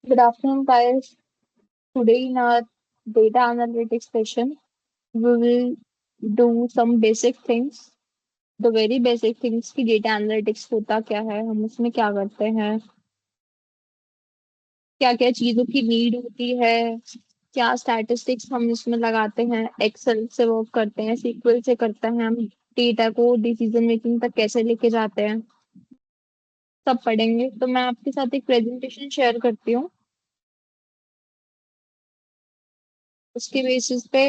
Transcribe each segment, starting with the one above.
Good afternoon, guys. Today in our data analytics session, we will do some basic things. The very basic things कि data analytics होता क्या है, हम उसमें क्या करते हैं, क्या क्या चीजों की नीड होती है, क्या स्टैटिस्टिक्स हम इसमें लगाते हैं, एक्सेल से वर्क करते हैं, सीक्वल से करते हैं, हम डेटा को डिसीजन मेकिंग तक कैसे लेके जाते हैं, सब पढ़ेंगे। तो मैं आपके साथ एक प्रेजेंटेशन शेयर करती हूँ। उसके बेसिस पे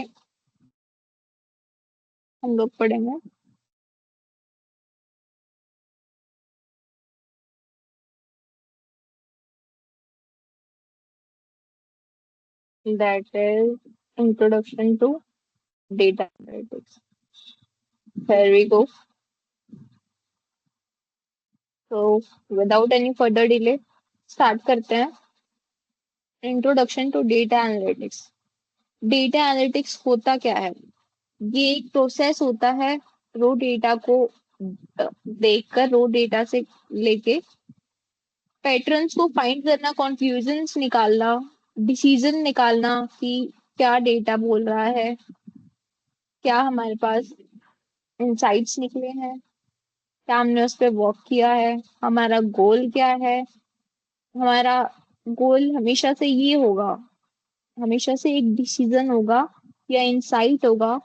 हम लोग पढ़ेंगे। That is introduction to data analytics. Here we go. So without any further delay, start करते हैं। Introduction to data analytics. Data analytics होता क्या है? ये एक प्रोसेस होता है रो डेटा को देखकर, रो डेटा से लेके पैटर्न्स को फाइंड करना, कॉन्फ्यूजन्स निकालना, डिसीजन निकालना कि क्या डेटा बोल रहा है, क्या हमारे पास इंसाइट्स निकले हैं, क्या हमने उस पे वर्क किया है, हमारा गोल क्या है। हमारा गोल हमेशा से ये होगा, हमेशा से एक डिसीजन होगा या इंसाइट होगा।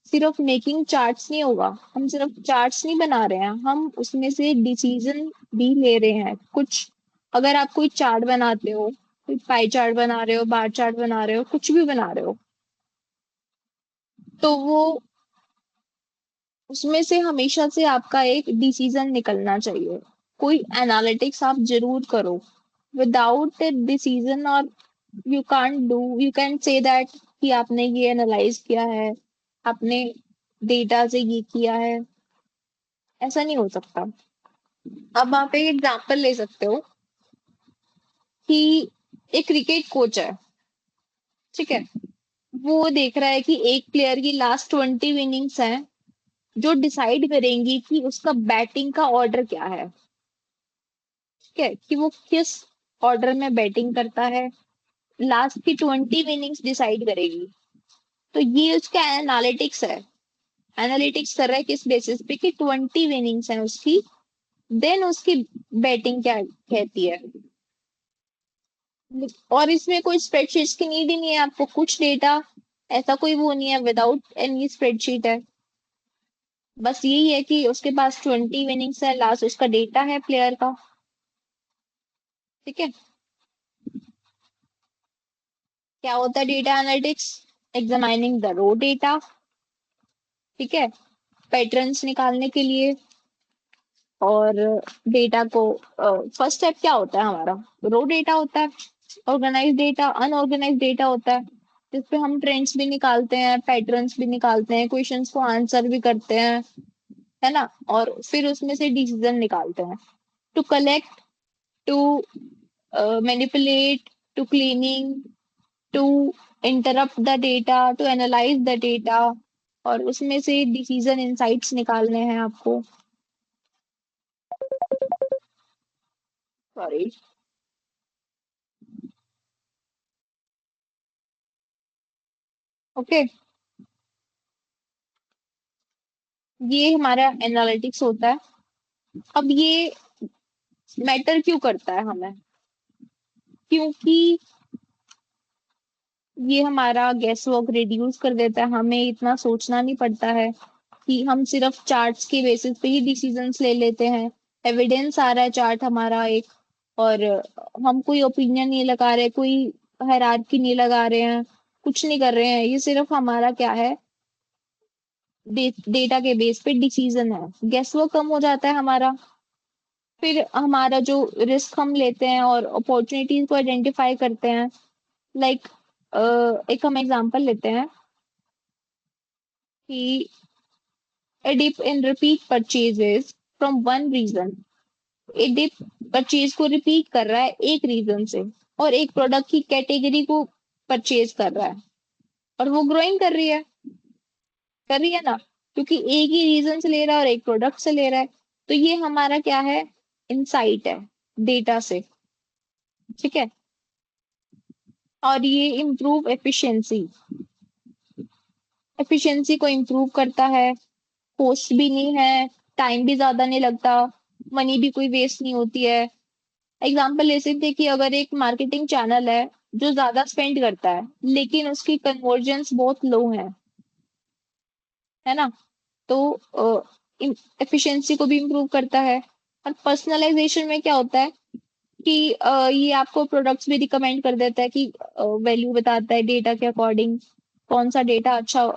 सिर्फ मेकिंग चार्ट्स नहीं होगा, हम सिर्फ चार्ट्स नहीं बना रहे हैं, हम उसमें से डिसीजन भी ले रहे हैं कुछ। अगर आप कोई चार्ट बनाते हो, कोई पाई चार्ट बना रहे हो, बार चार्ट बना रहे हो, कुछ भी बना रहे हो, तो वो उसमें से हमेशा से आपका एक डिसीजन निकलना चाहिए। कोई एनालिटिक्स आप जरूर करो। विदाउट ए डिसीजन और you can't do, you can say that कि आपने ये एनालाइज किया है, आपने डेटा से ये किया है, ऐसा नहीं हो सकता। अब आप एक एग्जांपल ले सकते हो कि एक क्रिकेट कोच है, ठीक है। वो देख रहा है कि एक प्लेयर की लास्ट 20 इनिंग्स हैं जो डिसाइड करेंगी कि उसका बैटिंग का ऑर्डर क्या है, ठीक है, कि वो किस ऑर्डर में बैटिंग करता है। लास्ट की 20 इनिंग्स डिसाइड करेगी। तो ये उसका एनालिटिक्स है। एनालिटिक्स कर रहा है किस बेसिस पे कि 20 इनिंग्स है उसकी, देन उसकी बैटिंग क्या कहती है। और इसमें कोई स्प्रेडशीट्स की नीड ही नहीं है आपको, कुछ डेटा ऐसा कोई वो नहीं है, विदाउट एनी स्प्रेडशीट है। बस यही है कि उसके पास 20 इनिंग्स है, लास्ट उसका डेटा है प्लेयर का, ठीक है। क्या होता है data analytics? Examining the raw data, ठीक है, पैटर्न्स निकालने के लिए। और डेटा को फर्स्ट स्टेप क्या होता है हमारा? रो डेटा होता है, ऑर्गेनाइज डेटा, अनऑर्गेनाइज डेटा होता है, जिसपे हम ट्रेंड्स भी निकालते हैं, पैटर्न्स भी निकालते हैं, क्वेश्चंस को आंसर भी करते हैं, है ना। और फिर उसमें से डिसीजन निकालते हैं। To collect, to manipulate, to cleaning, to interpret the data, to analyse the data, और उसमें से डिसीजन इंसाइट्स निकालने हैं आपको। सॉरी। ओके, ये हमारा एनालिटिक्स होता है। अब ये मैटर क्यों करता है हमें? क्योंकि ये हमारा गेस वर्क रिड्यूस कर देता है, हमें इतना सोचना नहीं पड़ता है कि हम सिर्फ चार्ट्स के बेसिस पे ही डिसीजंस ले लेते हैं। एविडेंस आ रहा है चार्ट हमारा एक, और हम कोई ओपिनियन नहीं लगा रहे, कोई हायरार्की नहीं लगा रहे हैं, कुछ नहीं कर रहे हैं। ये सिर्फ हमारा क्या है, डेटा के बेस पे डिसीजन है। गेस वर्क कम हो जाता है हमारा। फिर हमारा जो रिस्क हम लेते हैं और अपॉर्चुनिटीज को आइडेंटिफाई करते हैं, लाइक एक हम एग्जांपल लेते हैं कि a dip in repeat purchases from one reason। A dip purchase को रिपीट कर रहा है एक रीजन से, और एक प्रोडक्ट की कैटेगरी को परचेज कर रहा है, और वो ग्रोइंग कर रही है ना, क्योंकि एक ही रीजन से ले रहा है और एक प्रोडक्ट से ले रहा है। तो ये हमारा क्या है, इंसाइट है डेटा से, ठीक है। और ये इम्प्रूव एफिशिएंसी को इम्प्रूव करता है, कॉस्ट भी नहीं है, टाइम भी ज्यादा नहीं लगता, मनी भी कोई वेस्ट नहीं होती है। एग्जाम्पल ले सकते हैं कि अगर एक मार्केटिंग चैनल है जो ज्यादा स्पेंड करता है लेकिन उसकी कन्वर्जन्स बहुत लो है ना, तो एफिशिएंसी को भी इम्प्रूव करता है। और पर्सनलाइजेशन में क्या होता है कि ये आपको प्रोडक्ट्स भी रिकमेंड कर देता है कि वैल्यू बताता है डेटा के अकॉर्डिंग, कौन सा डेटा अच्छा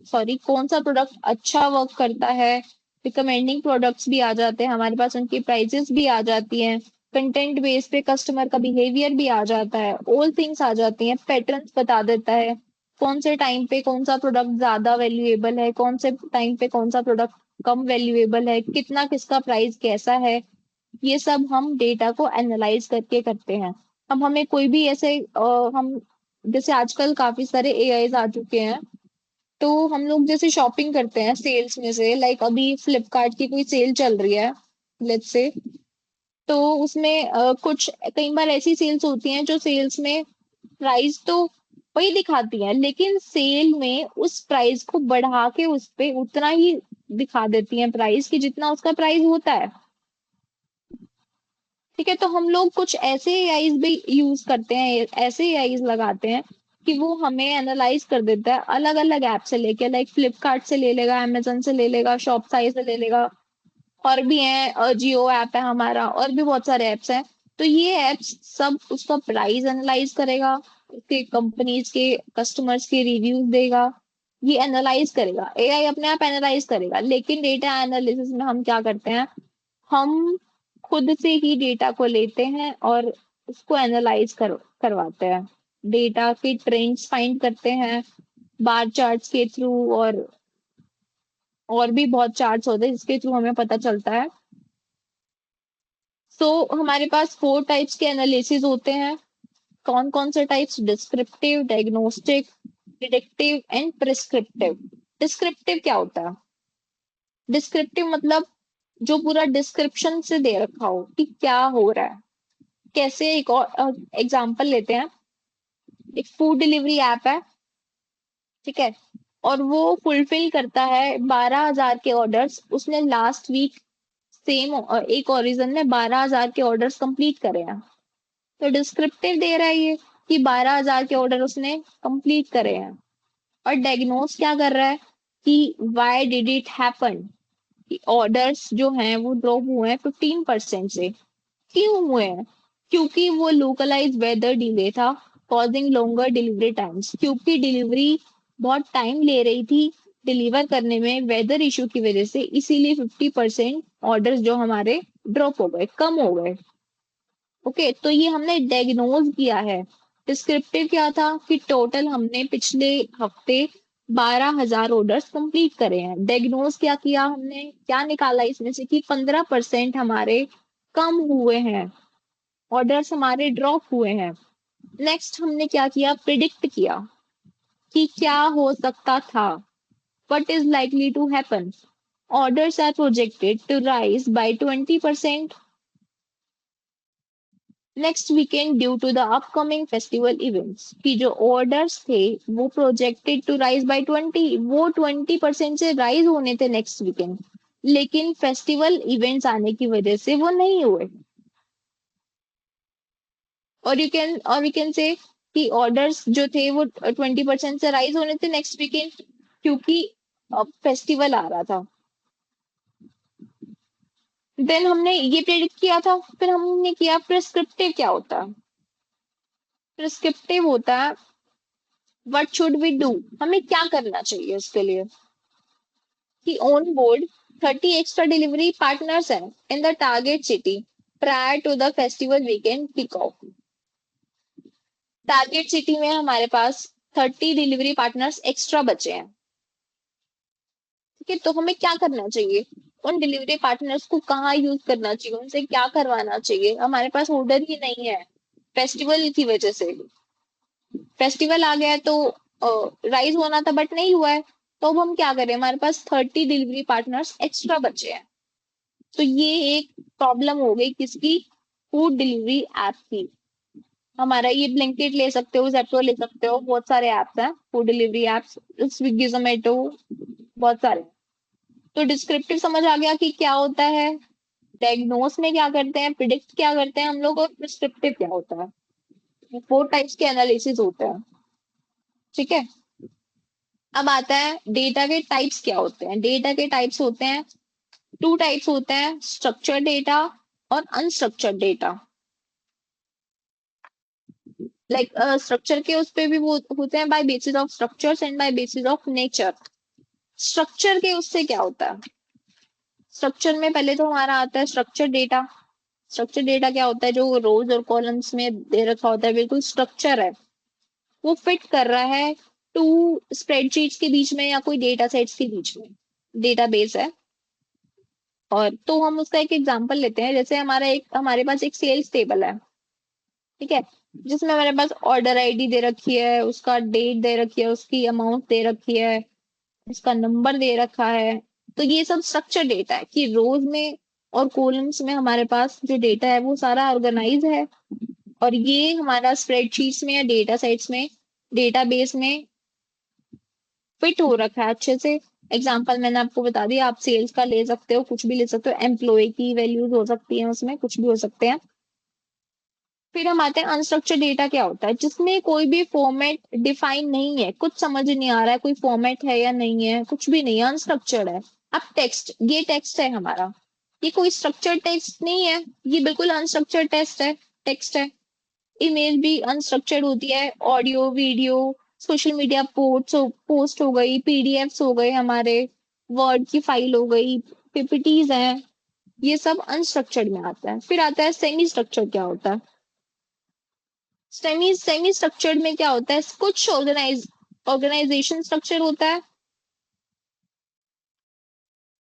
सॉरी कौन सा प्रोडक्ट अच्छा वर्क करता है। रिकमेंडिंग प्रोडक्ट्स भी आ जाते हैं हमारे पास, उनकी प्राइजेस भी आ जाती हैं, कंटेंट बेस पे कस्टमर का बिहेवियर भी आ जाता है, ऑल थिंग्स आ जाती हैं, पैटर्न्स बता देता है, कौन से टाइम पे कौन सा प्रोडक्ट ज्यादा वैल्यूएबल है, कौन से टाइम पे कौन सा प्रोडक्ट कम वैल्यूएबल है, कितना किसका प्राइस कैसा है। ये सब हम डेटा को एनालाइज करके करते हैं। अब हमें कोई भी ऐसे हम जैसे आजकल काफी सारे एआईज आ चुके हैं, तो हम लोग जैसे शॉपिंग करते हैं सेल्स में से, लाइक अभी फ्लिपकार्ट की कोई सेल चल रही है लेट्स से, तो उसमें कुछ कई बार ऐसी सेल्स होती हैं जो सेल्स में प्राइस तो वही दिखाती है लेकिन सेल में उस प्राइस को बढ़ा के उस पे उतना ही दिखा देती हैं प्राइस की जितना उसका प्राइस होता है। ठीक है, तो हम लोग कुछ ऐसे एआईज भी यूज करते हैं, ऐसे एआईज लगाते हैं कि वो हमें एनालाइज कर देता है अलग अलग ऐप से लेके, लाइक फ्लिपकार्ट से ले लेगा, अमेजन से ले लेगा, शॉपसाई से ले लेगा, और भी हैं, जियो ऐप है हमारा, और भी बहुत सारे ऐप्स हैं। तो ये ऐप्स सब उसका प्राइस एनालाइज करेगा, उसके कंपनीज के कस्टमर्स के रिव्यूज देगा, ये एनालाइज करेगा, एआई अपने आप एनालाइज करेगा। लेकिन डेटा एनालिसिस में हम क्या करते हैं, हम खुद से ही डेटा को लेते हैं और उसको एनालाइज करवाते हैं, डेटा के ट्रेंड्स फाइंड करते हैं बार चार्ट्स के थ्रू, और भी बहुत चार्ट्स होते हैं जिसके थ्रू हमें पता चलता है। सो हमारे पास 4 टाइप्स के एनालिसिस होते हैं। कौन कौन से types? Descriptive, diagnostic, predictive and prescriptive. Descriptive क्या होता है? डिस्क्रिप्टिव मतलब जो पूरा डिस्क्रिप्शन से दे रखा हो कि क्या हो रहा है। कैसे? एक और एग्जांपल लेते हैं। एक फूड डिलीवरी ऐप है, ठीक है, और वो फुलफिल करता है 12,000 के ऑर्डर्स। उसने लास्ट वीक सेम एक ओरिजन में 12,000 के ऑर्डर्स कंप्लीट करे हैं। तो डिस्क्रिप्टिव दे रहा है ये कि 12,000 के ऑर्डर उसने कंप्लीट करे हैं। और डायग्नोस क्या कर रहा है कि वाई डिड इट हैपन, कि ऑर्डर्स जो हैं वो ड्रॉप हुए हैं 15% से। क्यों हुए हैं? क्योंकि वो लोकलाइज वेदर डिले था, कॉजिंग लॉन्गर डिलीवरी टाइम्स, क्योंकि डिलीवरी बहुत टाइम ले रही थी डिलीवर करने में वेदर इशू की वजह से, इसीलिए 50% ऑर्डर्स जो हमारे ड्रॉप हो गए, कम हो गए। ओके, तो ये हमने डायग्नोज किया है। डिस्क्रिप्टिव क्या था कि टोटल हमने पिछले हफ्ते 12,000 ऑर्डर्स कंप्लीट करे हैं। डायग्नोज क्या किया हमने, क्या निकाला इसमें से कि 15% हमारे कम हुए हैं, ऑर्डर्स हमारे ड्रॉप हुए हैं। नेक्स्ट हमने क्या किया, प्रिडिक्ट किया कि क्या हो सकता था, what is likely to happen. Orders are projected to rise by 20% next weekend due to the upcoming festival events, कि जो ऑर्डर्स थे वो प्रोजेक्टेड टू राइज बाय 20, वो 20% से राइज होने थे नेक्स्ट वीकेंड, लेकिन फेस्टिवल इवेंट्स आने की वजह से वो नहीं हुए। और वी कैन से कि ऑर्डर्स जो थे वो 20% से राइज होने थे नेक्स्ट वीकेंड, क्योंकि फेस्टिवल आ रहा था। देन हमने ये प्रेडिक्ट किया था। फिर हमने किया प्रिस्क्रिप्टिव क्या होता है। प्रिस्क्रिप्टिव होता है व्हाट शुड वी डू, हमें क्या करना चाहिए उसके लिए, कि on board 30 extra delivery partners हैं in the target city prior to the festival weekend kick off. Target city में हमारे पास 30 डिलीवरी पार्टनर्स एक्स्ट्रा बचे हैं। ठीक है, तो हमें क्या करना चाहिए, उन डिलीवरी पार्टनर्स को कहाँ यूज करना चाहिए, उनसे क्या करवाना चाहिए। हमारे पास ऑर्डर ही नहीं है फेस्टिवल की वजह से। फेस्टिवल आ गया है तो राइज होना था बट नहीं हुआ है, तो अब हम क्या करें, हमारे पास 30 डिलीवरी पार्टनर्स एक्स्ट्रा बचे हैं। तो ये एक प्रॉब्लम हो गई किसकी, फूड डिलीवरी ऐप की। हमारा ये ब्लिंकिट ले सकते हो, जेप्टो ले सकते हो, बहुत सारे एप्स हैं, food delivery apps, Swiggy Zomato, बहुत सारे। तो डिस्क्रिप्टिव समझ आ गया कि क्या होता है, डायग्नोस में क्या करते हैं, प्रिडिक्ट क्या करते हैं हम लोग, और प्रिस्क्रिप्टिव क्या होता है। फोर टाइप्स के एनालिसिस होते हैं। ठीक है। अब आता है डेटा के टाइप्स क्या होते हैं। डेटा के टाइप्स होते हैं, टू टाइप्स होते हैं, स्ट्रक्चर्ड डेटा और अनस्ट्रक्चर्ड डेटा। लाइक स्ट्रक्चर के उस पे भी वो होते हैं by basis of structures and by basis of nature. Structure के उससे क्या होता है, स्ट्रक्चर में पहले तो हमारा आता है स्ट्रक्चर डेटा। स्ट्रक्चर डेटा क्या होता है, जो रोज और कॉलम्स में दे रखा होता है, बिल्कुल स्ट्रक्चर है, वो फिट कर रहा है टू स्प्रेडशीट्स के बीच में या कोई डेटा सेट्स के बीच में, डेटाबेस है। और तो हम उसका एक एग्जांपल लेते हैं, जैसे हमारे पास एक सेल्स टेबल है, ठीक है, जिसमें हमारे पास ऑर्डर आईडी दे रखी है, उसका डेट दे रखी है, उसकी अमाउंट दे रखी है, उसका नंबर दे रखा है। तो ये सब स्ट्रक्चर डेटा है कि रोज में और कॉलम्स में हमारे पास जो डेटा है वो सारा ऑर्गेनाइज है, और ये हमारा स्प्रेडशीट्स में या डेटा सेट्स में, डेटाबेस में फिट हो रखा है अच्छे से। एग्जाम्पल मैंने आपको बता दिया, आप सेल्स का ले सकते हो, कुछ भी ले सकते हो, एम्प्लॉय की वैल्यूज हो सकती है उसमें, कुछ भी हो सकते हैं। फिर हम आते हैं अनस्ट्रक्चर्ड डेटा क्या होता है, जिसमें कोई भी फॉर्मेट डिफाइन नहीं है, कुछ समझ नहीं आ रहा है कोई फॉर्मेट है या नहीं है, कुछ भी नहीं है, अनस्ट्रक्चर्ड है। अब टेक्स्ट, ये टेक्स्ट है हमारा, ये कोई स्ट्रक्चर्ड टेक्स्ट नहीं है, ये बिल्कुल अनस्ट्रक्चर्ड टेक्स्ट है, टेक्स्ट है। इमेज भी अनस्ट्रक्चर्ड होती है, audio video, social media post हो गई, पीडीएफ्स हो गए हमारे, वर्ड की फाइल हो गई, पीपीटीज हैं, ये सब अनस्ट्रक्चर्ड में आता है। फिर आता है सेमी स्ट्रक्चर्ड क्या होता है। सेमी सेमी स्ट्रक्चर्ड में क्या होता है, कुछ ऑर्गेनाइजेशन स्ट्रक्चर होता है,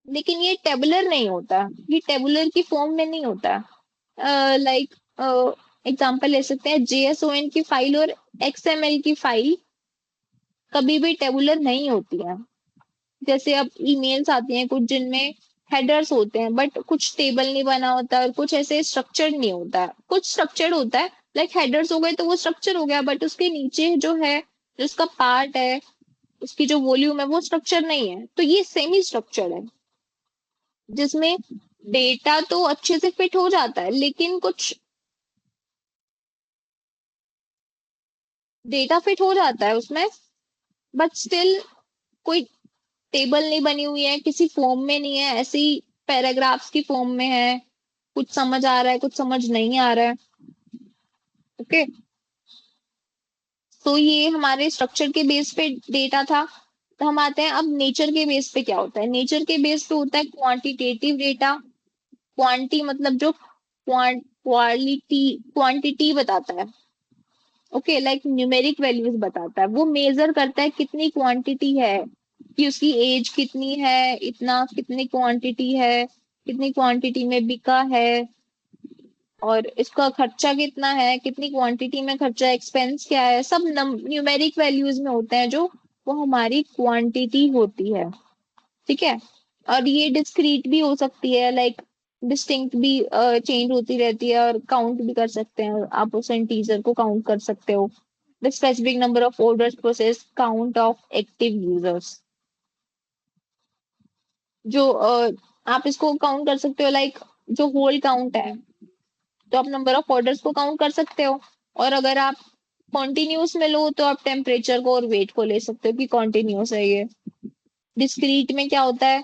लेकिन ये टेबुलर नहीं होता, ये टेबुलर की फॉर्म में नहीं होता। लाइक एग्जांपल ले सकते हैं, जेएसओएन की फाइल और एक्सएमएल की फाइल कभी भी टेबुलर नहीं होती है। जैसे अब ईमेल्स आती हैं कुछ, जिनमें हेडर्स होते हैं बट कुछ टेबल नहीं बना होता, और कुछ ऐसे स्ट्रक्चर्ड नहीं होता है, कुछ स्ट्रक्चर्ड होता है। लाइक हेडर्स हो गए तो वो स्ट्रक्चर हो गया, बट उसके नीचे जो है, जो उसका पार्ट है, उसकी जो वॉल्यूम है, वो स्ट्रक्चर नहीं है। तो ये सेमी स्ट्रक्चर्ड है, जिसमें डेटा तो अच्छे से फिट हो जाता है, लेकिन कुछ डेटा फिट हो जाता है उसमें, बट स्टिल कोई टेबल नहीं बनी हुई है, किसी फॉर्म में नहीं है, ऐसी पैराग्राफ्स की फॉर्म में है, कुछ समझ आ रहा है, कुछ समझ नहीं आ रहा है। ओके। तो ये हमारे स्ट्रक्चर के बेस पे डेटा था। तो हम आते हैं अब नेचर के बेस पे क्या होता है। नेचर के बेस पे होता है क्वांटिटेटिव डेटा। क्वांटी मतलब जो क्वांटिटी बताता है। ओके, लाइक न्यूमेरिक वैल्यूज बताता है, वो मेजर करता है कितनी क्वांटिटी है, कि उसकी एज कितनी है, इतना कितनी क्वांटिटी है, कितनी क्वांटिटी में बिका है, और इसका खर्चा कितना है, कितनी क्वांटिटी में खर्चा, एक्सपेंस क्या है, सब न्यूमेरिक वैल्यूज में होते हैं, जो वो हमारी क्वांटिटी होती है। ठीक है। और ये डिस्क्रीट भी हो सकती है, लाइक डिस्टिंक्ट भी चेंज होती रहती है, और काउंट भी कर सकते हैं, आप उस इंटीजर को काउंट कर सकते हो। The specific number of orders process, count of active users, जो आप इसको काउंट कर सकते हो, लाइक जो होल काउंट है, तो आप नंबर ऑफ ऑर्डर्स को काउंट कर सकते हो। और अगर आप कॉन्टिन्यूस में लो तो आप टेम्परेचर को और वेट को ले सकते हो कि कॉन्टिन्यूस है ये। डिस्क्रीट में क्या होता है,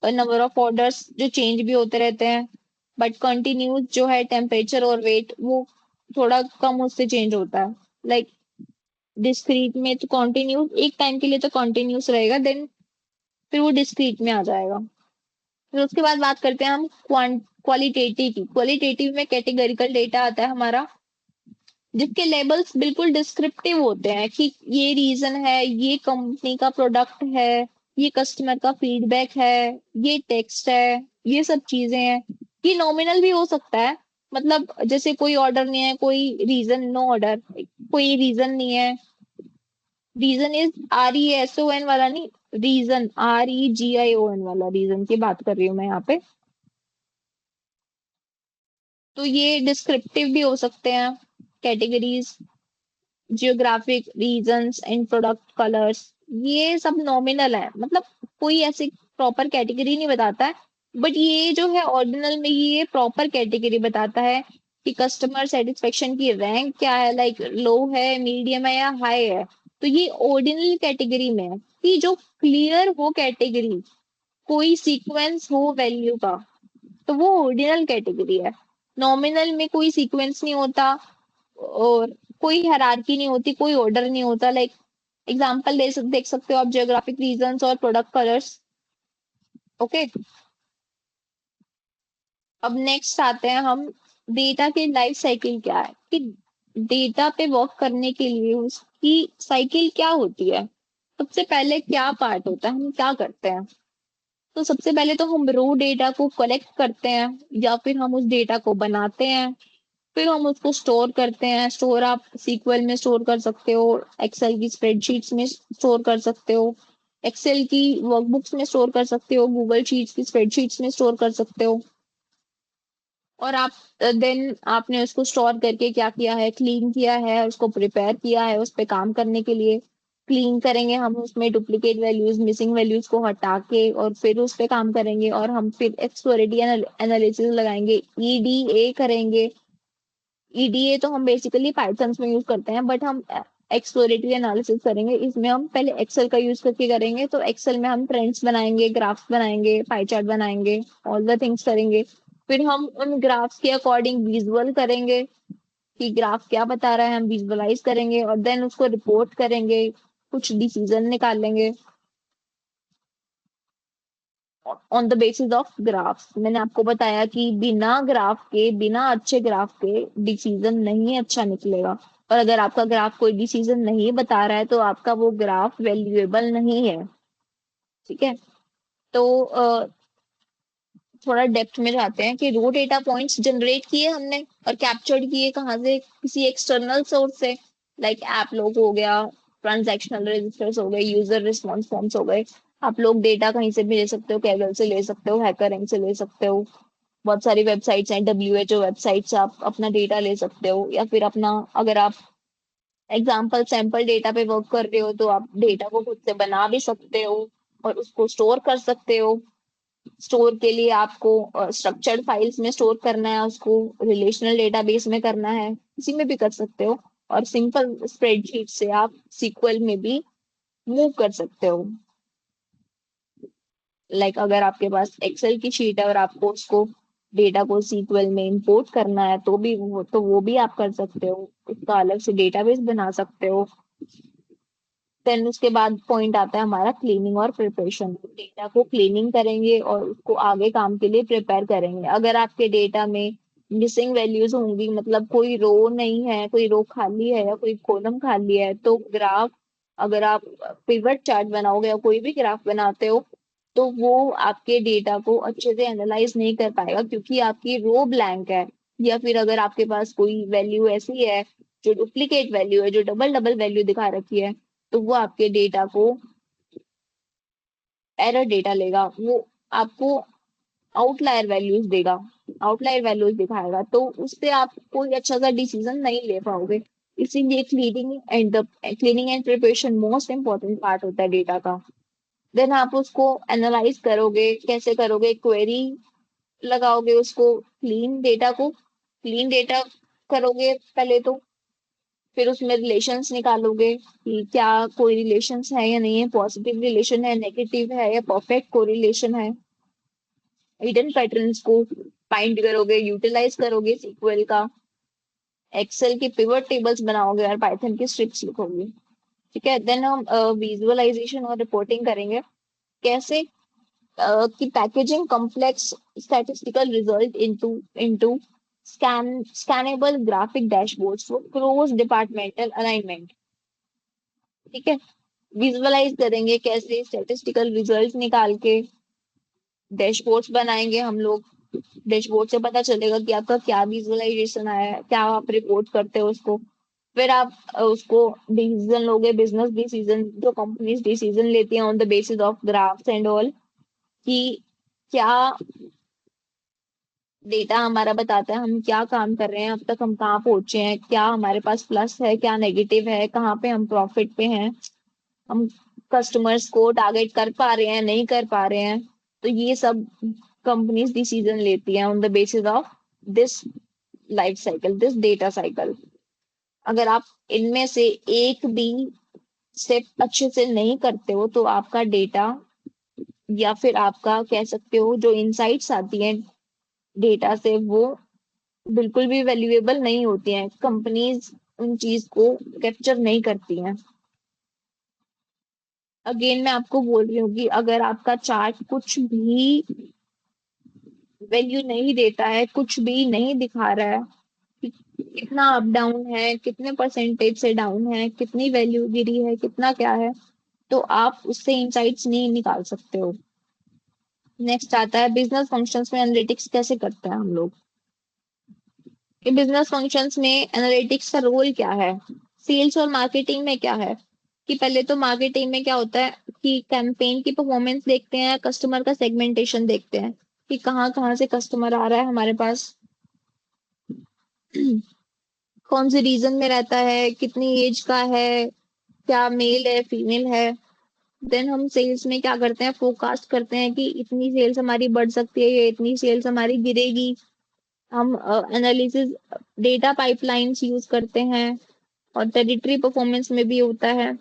नंबर ऑफ ऑर्डर्स जो चेंज भी होते रहते हैं, बट कंटिन्यूस जो है टेम्परेचर और वेट, वो थोड़ा कम उससे चेंज होता है। लाइक डिस्क्रीट में तो कंटिन्यूस एक टाइम के लिए तो कंटिन्यूस रहेगा, देन फिर वो डिस्क्रीट में आ जाएगा। फिर उसके बाद बात करते हैं हम क्वालिटेटिव की। क्वालिटेटिव में कैटेगरिकल डेटा आता है हमारा, जिसके लेबल्स बिल्कुल डिस्क्रिप्टिव होते हैं कि ये रीजन है, ये कंपनी का प्रोडक्ट है, ये कस्टमर का फीडबैक है, ये टेक्स्ट है, ये सब चीजें हैं। ये नॉमिनल भी हो सकता है, मतलब जैसे कोई ऑर्डर नहीं है, कोई रीजन, नो ऑर्डर, कोई रीजन नहीं है। रीजन इज RESON वाला नहीं, रीजन REGION वाला रीजन की बात कर रही हूँ मैं यहाँ पे। तो ये डिस्क्रिप्टिव भी हो सकते हैं, categories, geographic regions and product colours, ये सब नॉमिनल है, मतलब कोई ऐसी प्रॉपर कैटेगरी नहीं बताता है। बट ये जो है ऑर्डिनल में ये प्रॉपर कैटेगरी बताता है कि कस्टमर सेटिस्फेक्शन की रैंक क्या है, लाइक लो है, मीडियम है या हाई है। तो ये ऑर्डिनल कैटेगरी में है कि जो क्लियर हो कैटेगरी, कोई सीक्वेंस हो वैल्यू का, तो वो ऑर्डिनल कैटेगरी है। नॉमिनल में कोई सीक्वेंस नहीं होता और कोई हायरार्की नहीं होती, कोई ऑर्डर नहीं होता। लाइक एग्जांपल देख सकते हो आप, जियोग्राफिक रीजंस और प्रोडक्ट कलर्स। ओके, अब नेक्स्ट आते हैं हम, डेटा के लाइफ साइकिल क्या है, कि डेटा पे वर्क करने के लिए उसकी साइकिल क्या होती है। सबसे पहले क्या पार्ट होता है, हम क्या करते हैं। तो सबसे पहले तो हम रो डेटा को कलेक्ट करते हैं या फिर हम उस डेटा को बनाते हैं, फिर हम उसको स्टोर करते हैं। स्टोर आप सीक्वल में स्टोर कर सकते हो, एक्सेल की स्प्रेडशीट्स में स्टोर कर सकते हो, एक्सेल की वर्कबुक्स में स्टोर कर सकते हो, गूगल शीट्स की स्प्रेडशीट्स में स्टोर कर सकते हो। और आप देन आपने उसको स्टोर करके क्या किया है, क्लीन किया है, उसको प्रिपेयर किया है उस पे काम करने के लिए। क्लीन करेंगे हम, उसमें डुप्लीकेट वैल्यूज, मिसिंग वैल्यूज को हटा के और फिर उस पे काम करेंगे, और हम फिर एक्सप्लोरेटरी एनालिसिस लगाएंगे, ईडीए करेंगे। ईडीए तो हम बेसिकली पाइथन में यूज करते हैं, बट हम एक्सप्लोरेटरी एनालिसिस करेंगे, इसमें हम पहले एक्सेल का यूज करके करेंगे। तो एक्सेल में हम ट्रेंड्स बनाएंगे, ग्राफ्स बनाएंगे, पाई चार्ट बनाएंगे, ऑल द थिंग्स करेंगे। फिर हम उन ग्राफ्स के अकॉर्डिंग विजुअल करेंगे कि ग्राफ क्या बता रहा है, हम विजुअलाइज करेंगे और देन उसको रिपोर्ट करेंगे, कुछ डिसीजन निकालेंगे on the basis of graphs. मैंने आपको बताया कि बिना ग्राफ के, बिना अच्छे ग्राफ के डिसीजन नहीं अच्छा निकलेगा। और अगर आपका ग्राफ कोई डिसीजन नहीं बता रहा है तो आपका वो ग्राफ वैल्यूएबल नहीं है। ठीक है, तो थोड़ा डेप्थ में जाते हैं कि रो डेटा पॉइंट्स जनरेट किए हमने और कैप्चर्ड किए कहाँ से, किसी एक्सटर्नल सोर्स से, लाइक ऐप लोग हो गया, ट्रांजैक्शनल रजिस्टर्स हो गए, यूजर रिस्पॉन्स फॉर्म्स हो गए। आप लोग डेटा कहीं से भी ले सकते हो, कैगल से ले सकते हो, हैकर से ले सकते हो, बहुत सारी वेबसाइट्स हैं, WHO वेबसाइट से आप अपना डेटा ले सकते हो, या फिर अपना, अगर आप एग्जाम्पल सैंपल डेटा पे वर्क कर रहे हो तो आप डेटा को खुद से बना भी सकते हो और उसको स्टोर कर सकते हो। स्टोर के लिए आपको स्ट्रक्चर्ड फाइल्स में स्टोर करना है, उसको रिलेशनल डेटाबेस में करना है, इसी में भी कर सकते हो। और सिंपल स्प्रेडशीट से आप सीक्वल में भी मूव कर सकते हो। लाइक अगर आपके पास एक्सेल की शीट है और आपको उसको डेटा को सीक्वल में इंपोर्ट करना है तो वो भी आप कर सकते हो, उसका अलग से डेटाबेस बना सकते हो। देन उसके बाद पॉइंट आता है हमारा क्लीनिंग और प्रिपरेशन। डेटा को क्लीनिंग करेंगे और उसको आगे काम के लिए प्रिपेयर करेंगे। अगर आपके डेटा में मिसिंग वैल्यूज होंगी, मतलब कोई रो नहीं है, कोई रो खाली है या कोई कॉलम खाली है, तो ग्राफ, अगर आप पिवट चार्ट बनाओगे या कोई भी ग्राफ बनाते हो तो वो आपके डेटा को अच्छे से एनालाइज नहीं कर पाएगा क्योंकि आपकी रो ब्लैंक है। या फिर अगर आपके पास कोई वैल्यू ऐसी है जो डुप्लीकेट वैल्यू है, जो डबल डबल वैल्यू दिखा रखी है, तो वो आपके डेटा को एरर डेटा लेगा, वो आपको आउटलायर वैल्यूज देगा, आउटलायर वैल्यूज दिखाएगा, तो उससे आप कोई अच्छा सा डिसीजन नहीं ले पाओगे। इसीलिए cleaning and preparation most important part होता है डेटा का। देन आप उसको एनालाइज करोगे, कैसे करोगे, क्वेरी लगाओगे, उसको क्लीन डेटा को क्लीन डेटा करोगे पहले तो, फिर उसमें रिलेशंस निकालोगे कि क्या कोई रिलेशंस है या नहीं है, पॉजिटिव रिलेशन है, नेगेटिव है या परफेक्ट कोरिलेशन है। हिडन पैटर्न्स को फाइंड करोगे, यूटिलाइज करोगे सीक्वल का, एक्सेल की पिवट टेबल्स बनाओगे और पाइथन की स्क्रिप्ट्स लिखोगे। ठीक है, देन हम विजुअलाइजेशन और रिपोर्टिंग करेंगे। कैसे, कि packaging complex statistical result into scannable graphic dashboards for cross departmental alignment. ठीक है, विजुअलाइज करेंगे कैसे, स्टैटिस्टिकल रिजल्ट निकाल के डैशबोर्ड्स बनाएंगे हम लोग। डैशबोर्ड से पता चलेगा कि आपका क्या विजुअलाइजेशन आया है, क्या आप रिपोर्ट करते हो उसको। फिर आप उसको डिसीजन लोगे, बिजनेस डिसीजन, जो कंपनीज डिसीजन लेती हैं on the basis of graphs and all, कि क्या डेटा हमारा बताता है हम क्या काम कर रहे हैं, अब तक हम कहाँ पहुंचे हैं, क्या हमारे पास प्लस है, क्या नेगेटिव है, कहाँ पे हम प्रॉफिट पे हैं, हम कस्टमर्स को टारगेट कर पा रहे हैं, नहीं कर पा रहे हैं। तो ये सब कंपनीज डिसीजन लेती हैं on the basis of this life cycle, this data cycle. अगर आप इनमें से एक भी स्टेप अच्छे से नहीं करते हो तो आपका डेटा या फिर आपका कह सकते हो जो इनसाइट्स आती हैं डेटा से वो बिल्कुल भी वैल्यूएबल नहीं होती हैं, कंपनीज उन चीज को कैप्चर नहीं करती हैं। अगेन मैं आपको बोल रही हूँ कि अगर आपका चार्ट कुछ भी वैल्यू नहीं देता है, कुछ भी नहीं दिखा रहा है कि कितना अप डाउन है, कितने परसेंटेज से डाउन है, कितनी वैल्यू गिरी है, कितना क्या है, तो आप उससे इंसाइट्स नहीं निकाल सकते हो। नेक्स्ट आता है बिजनेस फंक्शंस में एनालिटिक्स कैसे करते हैं हम लोग। कि बिजनेस फंक्शंस में एनालिटिक्स का रोल क्या है, सेल्स और मार्केटिंग में क्या है। कि पहले तो मार्केटिंग में क्या होता है कि कैंपेन की परफॉर्मेंस देखते हैं, कस्टमर का सेगमेंटेशन देखते हैं कि कहाँ कहाँ से कस्टमर आ रहा है हमारे पास, कौन से रीजन में रहता है, कितनी एज का है, क्या मेल है फीमेल है। देन हम सेल्स में क्या करते हैं, फोरकास्ट करते हैं कि इतनी सेल्स हमारी बढ़ सकती है या इतनी सेल्स हमारी गिरेगी। हम एनालिसिस डेटा पाइपलाइंस यूज करते हैं और टेरिटरी परफॉर्मेंस में भी होता है।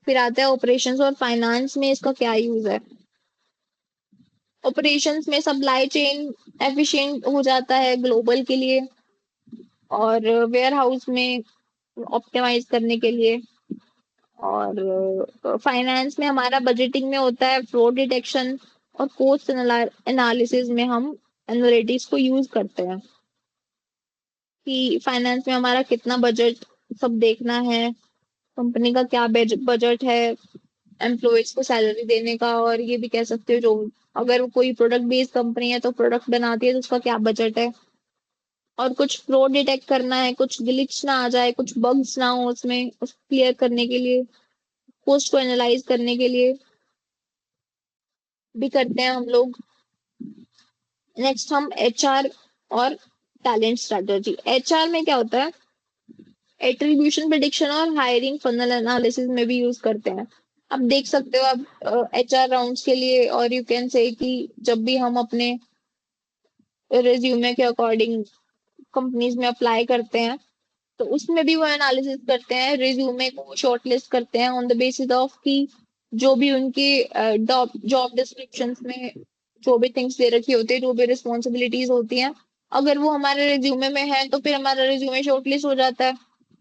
फिर आता है ऑपरेशंस और फाइनेंस में इसका क्या यूज है। ऑपरेशंस में सप्लाई चेन एफिशिएंट हो जाता है ग्लोबल के लिए, और वेयर हाउस में ऑप्टिमाइज करने के लिए, और फाइनेंस में हमारा बजटिंग में होता है, फ्रॉड डिटेक्शन और कोस्ट एनालिसिस में हम एनालिटिक्स को यूज करते हैं कि फाइनेंस में हमारा कितना बजट सब देखना है, कंपनी का क्या बजट है एम्प्लॉयज को सैलरी देने का, और ये भी कह सकते हो जो अगर वो कोई प्रोडक्ट बेस्ड कंपनी है तो प्रोडक्ट बनाती है तो उसका क्या बजट है, और कुछ फ्रॉड डिटेक्ट करना है, कुछ ग्लिच ना आ जाए, कुछ बग्स ना हो उसमें, उसको क्लियर करने के लिए, पोस्ट को एनालाइज करने के लिए भी करते हैं हम लोग। नेक्स्ट हम एचआर और टैलेंट स्ट्रेटजी। एचआर में क्या होता है, एट्रीब्यूशन प्रिडिक्शन और हायरिंग फनल एनालिसिस में भी यूज करते हैं। अब देख सकते हो आप एचआर राउंड्स के लिए, और यू कैन से कि जब भी हम अपने रिज्यूमे के अकॉर्डिंग कंपनीज में अप्लाई करते हैं तो उसमें भी वो एनालिसिस करते हैं, रिज्यूमे को शॉर्टलिस्ट करते हैं ऑन द बेसिस ऑफ कि जो भी उनके जॉब डिस्क्रिप्शन में जो भी थिंग्स दे रखी होती है, जो भी रिस्पॉन्सिबिलिटीज होती हैं, अगर वो हमारे रिज्यूमे में है तो फिर हमारा रिज्यूमे शॉर्टलिस्ट हो जाता है।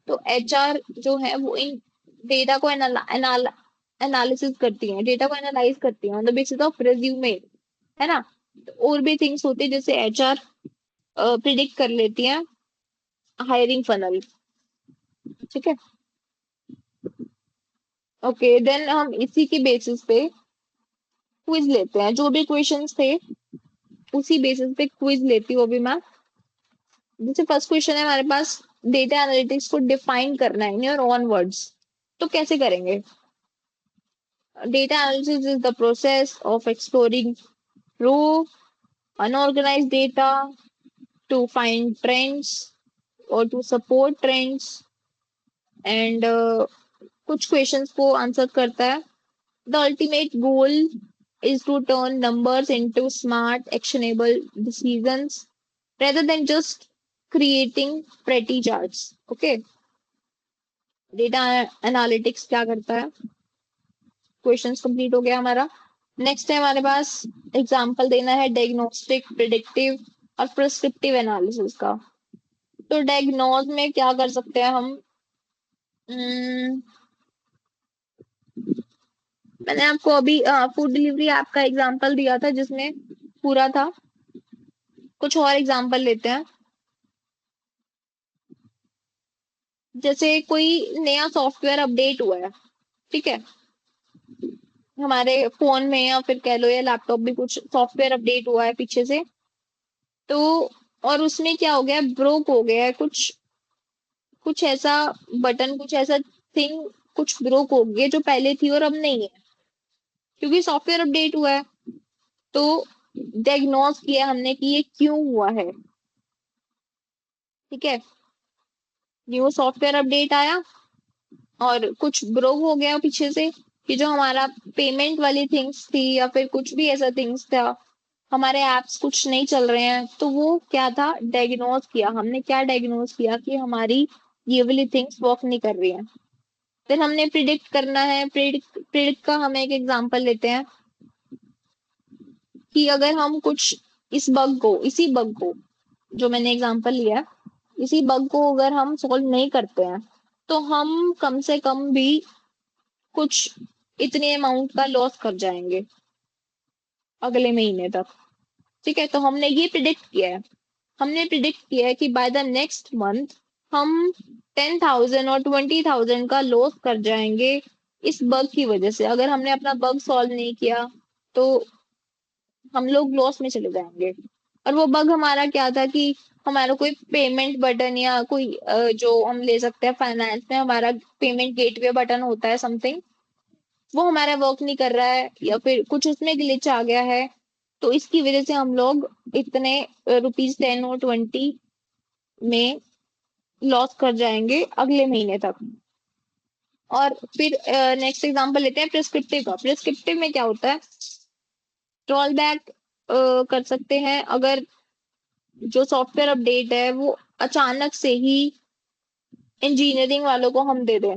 तो एचआर जो है वो इन डेटा को एनालिसिस करती है, डेटा को एनालाइज करती है on the basis of resume, है ना। तो और भी थिंग्स होती है जैसे एचआर प्रिडिक्ट कर लेती है हायरिंग फनल। ठीक है, ओके देन हम इसी के बेसिस पे क्विज लेते हैं, जो भी क्वेश्चंस थे उसी बेसिस पे क्विज लेती हूँ अभी मैं। जैसे फर्स्ट क्वेश्चन है हमारे पास, डेटा एनालिटिक्स को डिफाइन करना है इन योर ओन वर्ड्स, तो कैसे करेंगे। Data analysis is the process of exploring raw unorganized data to find trends or to support trends, and कुछ क्वेश्चंस को आंसर करता है। The ultimate goal is to turn numbers into smart, actionable decisions rather than just creating pretty charts. Okay, data analytics क्या करता है, questions complete हो गया हमारा। नेक्स्ट है हमारे पास एग्जांपल देना है डायग्नोस्टिक, प्रिडिक्टिव और प्रिस्क्रिप्टिव एनालिसिस का। तो डायग्नोज में क्या कर सकते हैं हम, Hmm, मैंने आपको अभी फूड डिलीवरी ऐप का एग्जांपल दिया था जिसमें पूरा था, कुछ और एग्जांपल लेते हैं। जैसे कोई नया सॉफ्टवेयर अपडेट हुआ है, ठीक है, हमारे फोन में या फिर कह लो या लैपटॉप भी कुछ सॉफ्टवेयर अपडेट हुआ है पीछे से, तो और उसमें क्या हो गया, ब्रोक हो गया है कुछ, कुछ ऐसा बटन, कुछ ऐसा थिंग, कुछ ब्रोक हो गया जो पहले थी और अब नहीं है क्योंकि सॉफ्टवेयर अपडेट हुआ है। तो डायग्नोज किया हमने कि ये क्यों हुआ है। ठीक है, न्यू सॉफ्टवेयर अपडेट आया और कुछ ब्रोक हो गया पीछे से, कि जो हमारा पेमेंट वाली थिंग्स थी या फिर कुछ भी ऐसा थिंग्स था, हमारे एप्स कुछ नहीं चल रहे हैं, तो वो क्या था, डायग्नोज किया हमने। क्या डायग्नोज किया कि हमारी ये वाली थिंग्स वर्क नहीं कर रही हैं। फिर हमने प्रिडिक्ट करना है। प्रिडिक्ट प्रिडिक्ट का हम एक एग्जांपल लेते हैं कि अगर हम कुछ इसी बग को जो मैंने एग्जांपल लिया है, इसी बग को अगर हम सॉल्व नहीं करते हैं, तो हम कम से कम भी कुछ इतने अमाउंट का लॉस कर जाएंगे अगले महीने तक। ठीक है, तो हमने ये प्रिडिक्ट किया है। हमने प्रिडिक्ट किया है कि बाय द नेक्स्ट मंथ हम 10,000 और 20,000 का लॉस कर जाएंगे इस बग की वजह से। अगर हमने अपना बग सॉल्व नहीं किया तो हम लोग लॉस में चले जाएंगे। और वो बग हमारा क्या था कि हमारा कोई पेमेंट बटन या कोई जो हम ले सकते हैं फाइनेंस में, हमारा पेमेंट गेटवे बटन होता है समथिंग, वो हमारा वर्क नहीं कर रहा है या फिर कुछ उसमें ग्लिच आ गया है। तो इसकी वजह से हम लोग इतने ₹10 और 20 में लॉस कर जाएंगे अगले महीने तक। और फिर नेक्स्ट एग्जांपल लेते हैं प्रिस्क्रिप्टिव का। प्रिस्क्रिप्टिव में क्या होता है, रोल बैक कर सकते हैं अगर जो सॉफ्टवेयर अपडेट है वो अचानक से ही इंजीनियरिंग वालों को हम दे दें।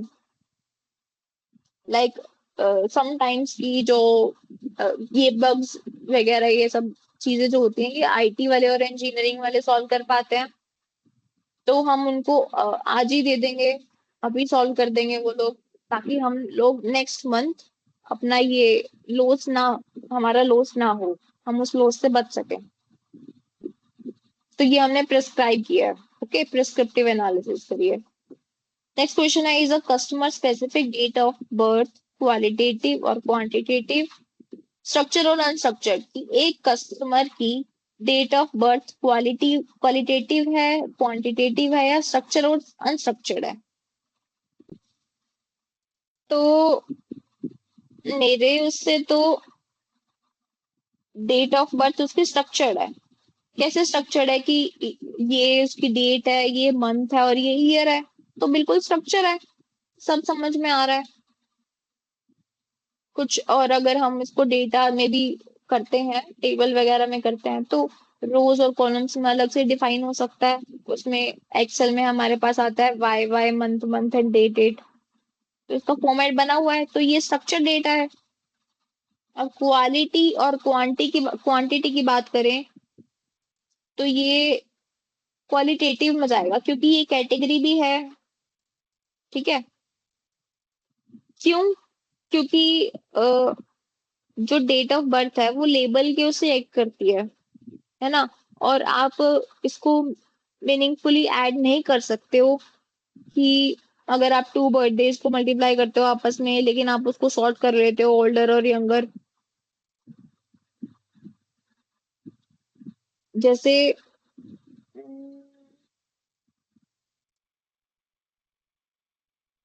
लाइक समटाइम्स की जो ये बग्स वगैरह ये सब चीजें जो होती हैं कि आईटी वाले और इंजीनियरिंग वाले सॉल्व कर पाते हैं, तो हम उनको आज ही दे देंगे, अभी सॉल्व कर देंगे वो लोग, ताकि हम लोग नेक्स्ट मंथ अपना ये लॉस ना हमारा लॉस ना हो, हम उस लॉस से बच सकें। तो ये हमने प्रिस्क्राइब किया है। ओके, प्रिस्क्रिप्टिव एनालिसिस करिए। नेक्स्ट क्वेश्चन है, is a customer specific date of birth qualitative और क्वांटिटेटिव, स्ट्रक्चर और अनस्ट्रक्चर्ड। एक कस्टमर की डेट ऑफ बर्थ क्वालिटेटिव है, क्वांटिटेटिव है, या स्ट्रक्चर और अनस्ट्रक्चर्ड है। तो मेरे उससे तो डेट ऑफ बर्थ उसकी स्ट्रक्चर्ड है। कैसे स्ट्रक्चर्ड है कि ये उसकी डेट है, ये मंथ है और ये ईयर है, तो बिल्कुल स्ट्रक्चर है, सब समझ में आ रहा है। कुछ और अगर हम इसको डेटा में भी करते हैं, टेबल वगैरह में करते हैं, तो रोज और कॉलम्स में अलग से डिफाइन हो सकता है। उसमें एक्सेल में हमारे पास आता है Y Y, month month and date date, तो इसका फॉर्मेट बना हुआ है, तो ये स्ट्रक्चर डेटा है। अब क्वालिटी और क्वांटिटी की बात करें तो ये क्वालिटेटिव में जाएगा, क्योंकि ये कैटेगरी भी है। ठीक है, क्यों? क्योंकि जो डेट ऑफ बर्थ है वो लेबल के उसे एक करती है ना। और आप इसको मीनिंगफुली ऐड नहीं कर सकते हो कि अगर आप टू बर्थडेज को मल्टीप्लाई करते हो आपस में, लेकिन आप उसको सॉर्ट कर लेते हो ओल्डर और यंगर। जैसे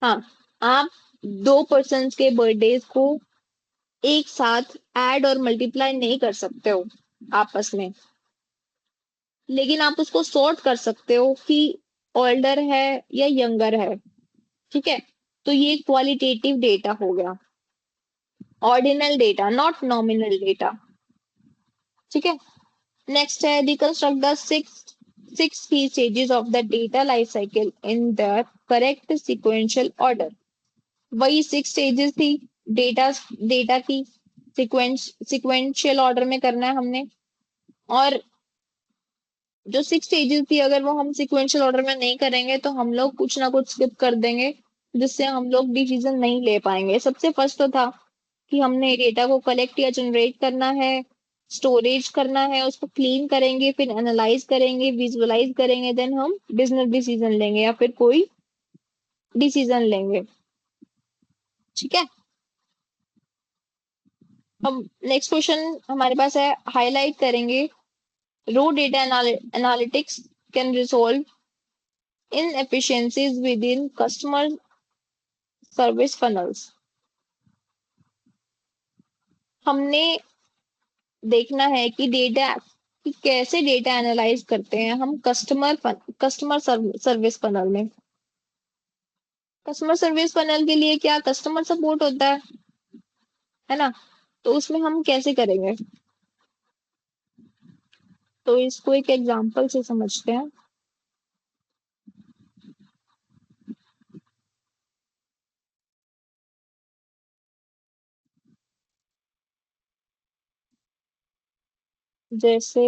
हाँ, आप दो पर्सन्स के बर्थडेज को एक साथ ऐड और मल्टीप्लाई नहीं कर सकते हो आपस में, लेकिन आप उसको सॉर्ट कर सकते हो कि ओल्डर है या यंगर है। ठीक है, तो ये क्वालिटेटिव डेटा हो गया, ordinal data not nominal data. ठीक है, नेक्स्ट है रिकंस्ट्रक्ट द सिक्स की stages of the data life cycle in the correct sequential order. वही सिक्स स्टेजेस थी डेटा डेटा की, सिक्वेंशियल ऑर्डर में करना है हमने। और जो सिक्स स्टेजेस थी अगर वो हम सिक्वेंशियल ऑर्डर में नहीं करेंगे तो हम लोग कुछ ना कुछ स्किप कर देंगे, जिससे हम लोग डिसीजन नहीं ले पाएंगे। सबसे फर्स्ट तो था कि हमने डेटा को कलेक्ट या जनरेट करना है, स्टोरेज करना है, उसको क्लीन करेंगे, फिर एनालाइज करेंगे, विजुअलाइज करेंगे, देन हम बिजनेस डिसीजन लेंगे या फिर कोई डिसीजन लेंगे। ठीक है, अब नेक्स्ट क्वेश्चन हमारे पास है, हाईलाइट करेंगे raw data analytics can resolve inefficiencies within customer service funnels। हमने देखना है कि डेटा कि कैसे डेटा एनालाइज करते हैं हम कस्टमर सर्विस पैनल में। कस्टमर सर्विस पैनल के लिए क्या कस्टमर सपोर्ट होता है ना? तो उसमें हम कैसे करेंगे? तो इसको एक एग्जांपल से समझते हैं। जैसे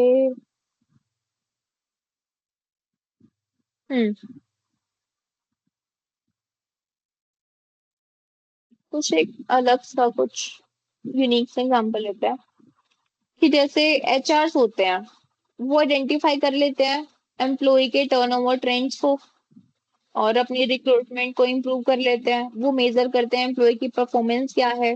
हम्म कुछ एक अलग सा कुछ यूनिक सा एग्जांपल लेते हैं कि जैसे एचआर होते हैं, वो आइडेंटिफाई कर लेते हैं एम्प्लॉय के टर्नओवर ट्रेंड्स को और अपनी रिक्रूटमेंट को इम्प्रूव कर लेते हैं। वो मेजर करते हैं एम्प्लॉय की परफॉर्मेंस क्या है,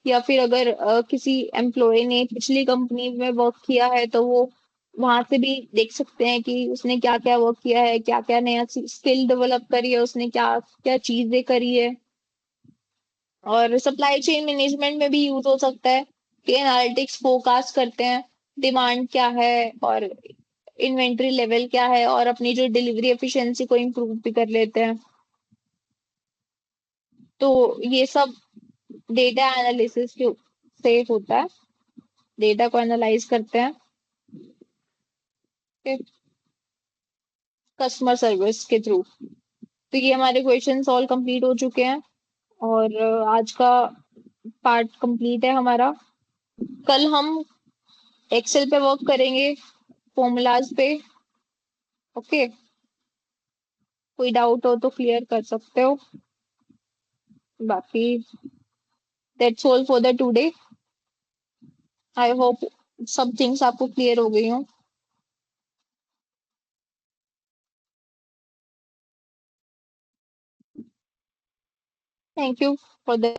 या फिर अगर किसी एम्प्लॉय ने पिछली कंपनी में वर्क किया है तो वो वहां से भी देख सकते हैं कि उसने क्या क्या वर्क किया है, क्या क्या नया स्किल डेवलप करी है, उसने क्या क्या चीजें करी है। और सप्लाई चेन मैनेजमेंट में भी यूज हो सकता है कि एनालिटिक्स फोरकास्ट करते हैं डिमांड क्या है और इन्वेंट्री लेवल क्या है, और अपनी जो डिलीवरी एफिशिएंसी को इम्प्रूव भी कर लेते हैं। तो ये सब डेटा एनालिसिस के से होता है। डेटा को एनालाइज करते हैं कस्टमर सर्विस के थ्रू। तो ये हमारे क्वेश्चन ऑल कंप्लीट हो चुके हैं और आज का पार्ट कंप्लीट है हमारा। कल हम एक्सेल पे वर्क करेंगे, फॉर्मूलाज पे। ओके, कोई डाउट हो तो क्लियर कर सकते हो। बाकी that's all for the today. I hope सब थिंग्स आपको क्लियर हो गई हो। Thank you for the